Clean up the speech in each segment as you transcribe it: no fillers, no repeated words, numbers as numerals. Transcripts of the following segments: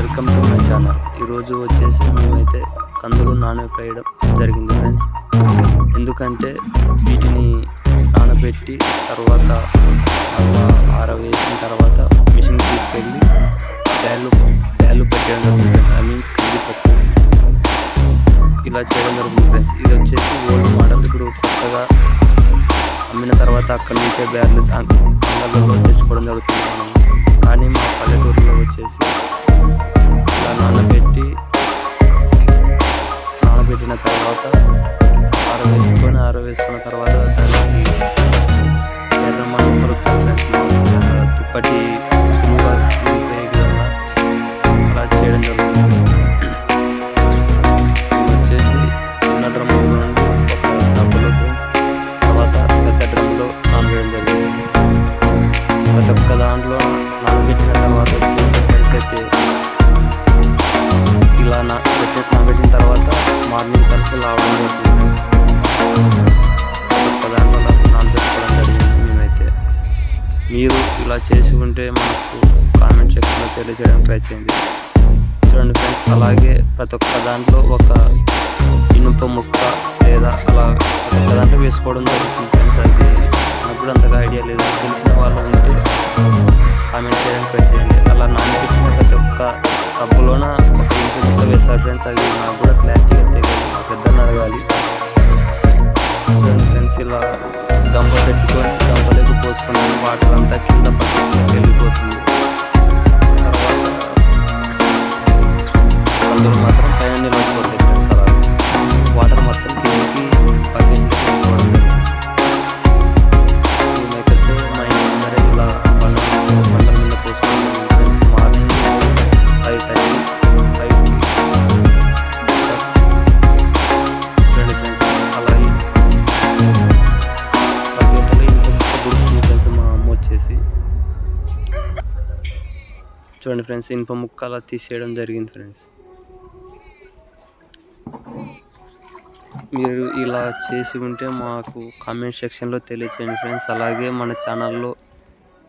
Welcome to my channel. ఈరోజు వచ్చేసి మేమైతే కందులు నానబెట్టడం జరిగింది ఫ్రెండ్స్. ఎందుకంటే వీటిని నానబెట్టి తర్వాత ఆరవేసిన తర్వాత మిషన్ తీసుకెళ్ళి బ్యాలు పెట్టడం జరుగుతుంది. ఐ మీన్స్ కందిపప్పు ఇలా చేయడం జరుగుతుంది ఫ్రెండ్స్. ఇది వచ్చేసి ఓల్డ్ మోడల్. ఇప్పుడు కొత్తగా అమ్మిన తర్వాత అక్కడి నుంచే బ్యాలు అంగళ్ళలో తెచ్చుకోవడం జరుగుతుంది మనం. కానీ మా పల్లెటూరులో వచ్చేసి ఇలా నానబెట్టిన తర్వాత ఆరవేసుకున్న తర్వాత దానికి ఎర్రమన్ను కలుపుతారు ఫ్రెండ్స్. దుప్పటి సులువుగా విడిపోయే విధంగా అలా చేయడం జరుగుతుంది. వచ్చేసి చిన్న డ్రమ్ముల నుండి ఒక డబ్బులో ఫ్రెండ్స్ తర్వాత పెద్ద డ్రమ్ములో నానబెట్టడం జరిగింది. ప్రతి ఒక్క దాంట్లో నానబెట్టిన తర్వాత వచ్చేసి ఇలా నానబెట్టిన తర్వాత మార్నింగ్ కలిసి రావడం జరుగుతుంది ఫ్రెండ్స్. ఒక్క దాంట్లో నానబెట్టుకోవడం జరిగింది. మేమైతే మీరు ఇలా చేసి ఉంటే మనకు కామెంట్ సెక్షన్లో తెలియజేయడానికి ట్రై చేయండి. చూడండి ఫ్రెండ్స్, అలాగే ప్రతి ఒక్క దాంట్లో ఒక ఇనుప ముక్క లేదా అలా ప్రతి ఒక్క దాంట్లో వేసుకోవడం జరుగుతుంది ఫ్రెండ్స్. అది నాకు కూడా అంతగా ఐడియా లేదు. తెలిసిన వాళ్ళు ఉంటే కామెంట్ చేయడానికి ట్రై చేయండి. అలా నానబెట్టిన ప్రతి ఒక్క కప్పులోన ఒక ఇనుప ముక్క వేస్తారు ఫ్రెండ్స్. అది నాకు కూడా క్లారిటీగా తెలియదు, మా పెద్దలను అడగాలి. ఫ్రెండ్స్, ఇలా గంప పెట్టుకొని గంపలోకి పోసుకొని వాటర్ అంతా కింద పట్టుకుని వెళ్ళిపోతుంది. తర్వాత అందులో మాత్రం పైన నిలబడిపోతాయి ఫ్రెండ్స్. అలా వాటర్ మొత్తం కిందకి బకెట్లో వెళ్ళిపోవడం జరుగుతుంది. మేమైతే మా ఇంటి ముందరే ఇలా బండల మీద పోసుకోవడం ఫ్రెండ్స్. మార్నింగ్ 5:30 చూడండి ఫ్రెండ్స్. అలాగే బకెట్లో ఇంకొక గుర్తుంది ఫ్రెండ్స్. మా అమ్మ వచ్చేసి చూడండి ఫ్రెండ్స్, ఇనుప ముక్క అలా తీసేయడం జరిగింది ఫ్రెండ్స్. మీరు ఇలా చేసి ఉంటే మాకు కామెంట్ సెక్షన్లో తెలియచేయండి ఫ్రెండ్స్. అలాగే మన ఛానల్లో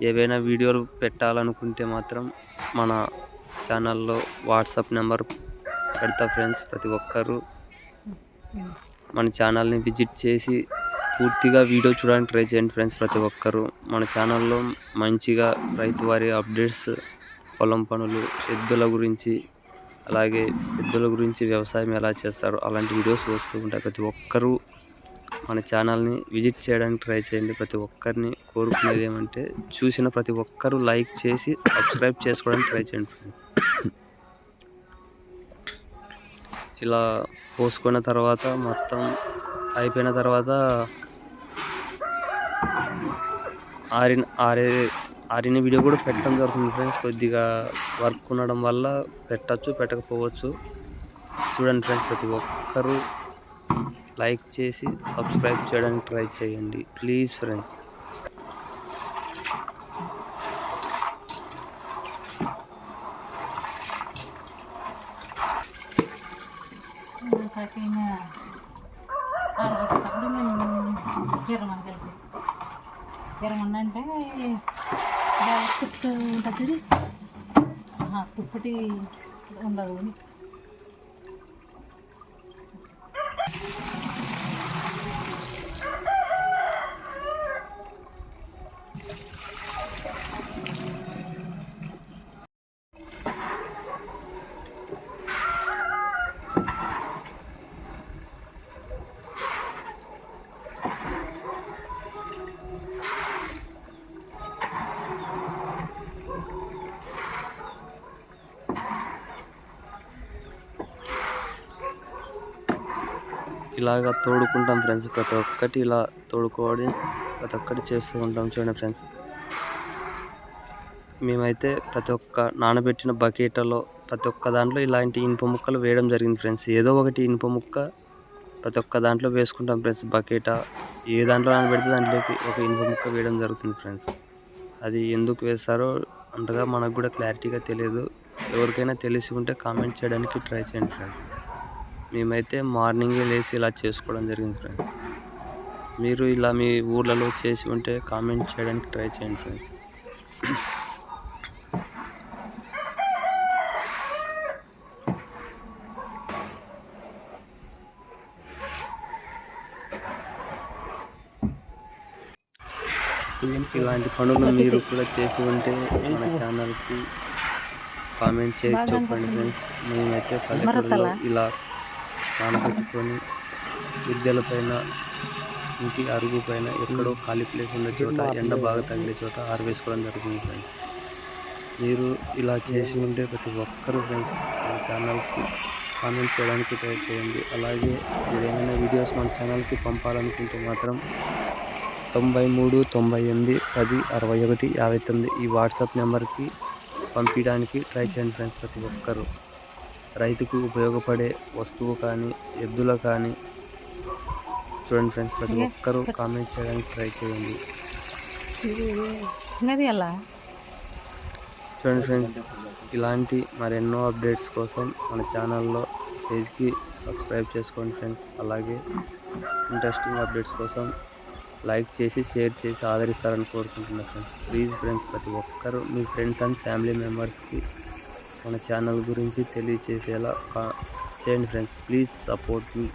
ఏవైనా వీడియోలు పెట్టాలనుకుంటే మాత్రం మన ఛానల్లో వాట్సాప్ నెంబర్ పెడతా ఫ్రెండ్స్. ప్రతి ఒక్కరూ మన ఛానల్ని విజిట్ చేసి పూర్తిగా వీడియో చూడడానికి ట్రై చేయండి ఫ్రెండ్స్. ప్రతి ఒక్కరూ మన ఛానల్లో మంచిగా రైతువారి అప్డేట్స్, పొలం పనులు, ఎద్దుల గురించి, అలాగే ఎద్దుల గురించి వ్యవసాయం ఎలా చేస్తారు అలాంటి వీడియోస్ వస్తూ ఉంటాయి. ప్రతి ఒక్కరూ మన ఛానల్ని విజిట్ చేయడానికి ట్రై చేయండి. ప్రతి ఒక్కరిని కోరుకునేది ఏమంటే చూసిన ప్రతి ఒక్కరూ లైక్ చేసి సబ్స్క్రైబ్ చేసుకోవడానికి ట్రై చేయండి ఫ్రెండ్స్. ఇలా పోసుకున్న తర్వాత మొత్తం అయిపోయిన తర్వాత ఆరిన వీడియో కూడా పెట్టడం జరుగుతుంది ఫ్రెండ్స్. కొద్దిగా వర్క్ ఉండడం వల్ల పెట్టచ్చు, పెట్టకపోవచ్చు. చూడండి ఫ్రెండ్స్, ప్రతి ఒక్కరూ లైక్ చేసి సబ్స్క్రైబ్ చేయడానికి ట్రై చేయండి ప్లీజ్ ఫ్రెండ్స్. ఎరమంటే తుప్పు ఉంటుంది, తుప్పటి ఉండదు. ఇలాగ తోడుకుంటాం ఫ్రెండ్స్. ప్రతి ఒక్కటి ఇలా తోడుకోవడం ప్రతి ఒక్కటి చేస్తూ ఉంటాం. చూడండి ఫ్రెండ్స్, మేమైతే ప్రతి ఒక్క నానబెట్టిన బకెట్లలో ప్రతి ఒక్క దాంట్లో ఇలాంటి ఇనుప ముక్కలు వేయడం జరిగింది ఫ్రెండ్స్. ఏదో ఒకటి ఇనుప ముక్క ప్రతి ఒక్క దాంట్లో వేసుకుంటాం ఫ్రెండ్స్. బకెట ఏ దాంట్లో నానబెడితే దాంట్లోకి ఒక ఇనుప ముక్క వేయడం జరుగుతుంది ఫ్రెండ్స్. అది ఎందుకు వేస్తారో అంతగా మనకు కూడా క్లారిటీగా తెలియదు. ఎవరికైనా తెలిసి ఉంటే కామెంట్ చేయడానికి ట్రై చేయండి ఫ్రెండ్స్. మేమైతే మార్నింగే లేచి ఇలా చేసుకోవడం జరిగింది ఫ్రెండ్స్. మీరు ఇలా మీ ఊర్లలో చేసి ఉంటే కామెంట్ చేయడానికి ట్రై చేయండి ఫ్రెండ్స్. ఇలాంటి పనులు మీరు కూడా చేసి ఉంటే మన ఛానల్కి కామెంట్ చేసి చెప్పండి ఫ్రెండ్స్. మేమైతే పల్లెటూరులో ఇలా నానబెట్టుకొని మిద్దెలపైన ఇంటి అరుగు పైన ఎక్కడో ఖాళీ ప్లేస్ ఉన్న చోట ఎండ బాగా తగిలే చోట ఆరవేసుకోవడం జరుగుతుంది ఫ్రెండ్స్. మీరు ఇలా చేసి ఉంటే ప్రతి ఒక్కరూ ఫ్రెండ్స్ మన ఛానల్కి కామెంట్ చేయడానికి ట్రై చేయండి. అలాగే మీరు ఏమైనా వీడియోస్ మన ఛానల్కి పంపాలనుకుంటే మాత్రం 93 98 10 61 59 ఈ వాట్సాప్ నెంబర్కి పంపించడానికి ట్రై చేయండి ఫ్రెండ్స్. ప్రతి ఒక్కరూ రైతుకు ఉపయోగపడే వస్తువు కానీ ఎద్దుల కానీ చూడండి ఫ్రెండ్స్. ప్రతి ఒక్కరూ కామెంట్ చేయడానికి ట్రై చేయండి. చూడండి ఫ్రెండ్స్, ఇలాంటి మరెన్నో అప్డేట్స్ కోసం మన ఛానల్లో పేజ్కి సబ్స్క్రైబ్ చేసుకోండి ఫ్రెండ్స్. అలాగే ఇంట్రెస్టింగ్ అప్డేట్స్ కోసం లైక్ చేసి షేర్ చేసి ఆదరిస్తారని కోరుకుంటున్నాను ఫ్రెండ్స్. ప్లీజ్ ఫ్రెండ్స్, ప్రతి ఒక్కరూ మీ ఫ్రెండ్స్ అండ్ ఫ్యామిలీ మెంబర్స్కి మన ఛానల్ గురించి తెలియచేసేలా చేయండి ఫ్రెండ్స్. Please support me.